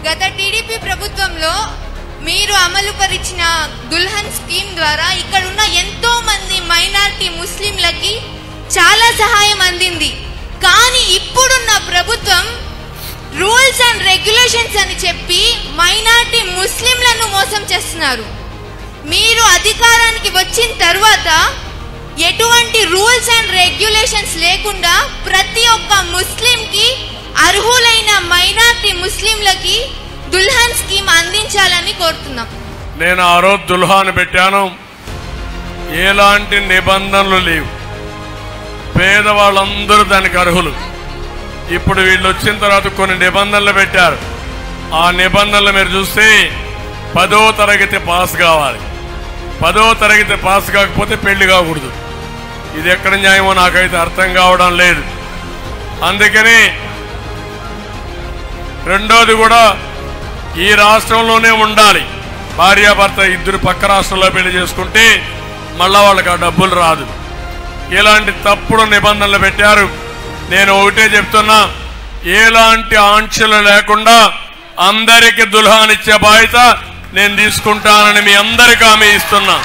గత టీడీపీ ప్రభుత్వంలో మీరు అమలుపరిచిన దుల్హన్ స్కీమ్ ద్వారా ఇక్కడున్న ఎంతో మంది మైనారిటీ ముస్లింలకి చాలా సహాయం అందింది. కానీ ఇప్పుడున్న ప్రభుత్వం రూల్స్ అండ్ రెగ్యులేషన్స్ అని చెప్పి మైనారిటీ ముస్లింలను మోసం చేస్తున్నారు. మీరు అధికారానికి వచ్చిన తర్వాత ఎటువంటి రూల్స్ అండ్ రెగ్యులేషన్స్ లేకుండా ప్రతి ఒక్క ముస్లింకి అర్హులైన మైనారిటీ ముస్లింలకి దుల్హన్ స్కీమ్ అందించాలని కోరుతున్నాం. నేను ఆ రోజు దుల్హాన్ పెట్టాను, ఎలాంటి నిబంధనలు లేవు, పేదవాళ్ళందరూ దానికి అర్హులు. ఇప్పుడు వీళ్ళు వచ్చిన తర్వాత కొన్ని నిబంధనలు పెట్టారు. ఆ నిబంధనలు మీరు చూస్తే 10వ తరగతి పాస్ కావాలి, 10వ తరగతి పాస్ కాకపోతే పెళ్లి కాకూడదు. ఇది ఎక్కడ న్యాయమో నాకైతే అర్థం కావడం లేదు. అందుకని రెండోది కూడా ఈ రాష్ట్రంలోనే ఉండాలి. భార్యాభర్త ఇద్దరు పక్క రాష్ట్రంలో పెళ్లి చేసుకుంటే మళ్ళా వాళ్ళకి ఆ డబ్బులు రాదు. ఇలాంటి తప్పుడు నిబంధనలు పెట్టారు. నేను ఒకటే చెప్తున్నా, ఎలాంటి ఆంక్షలు లేకుండా అందరికీ దుల్హాన్ ఇచ్చే బాధ్యత నేను తీసుకుంటానని మీ అందరికీ హామీ ఇస్తున్నా.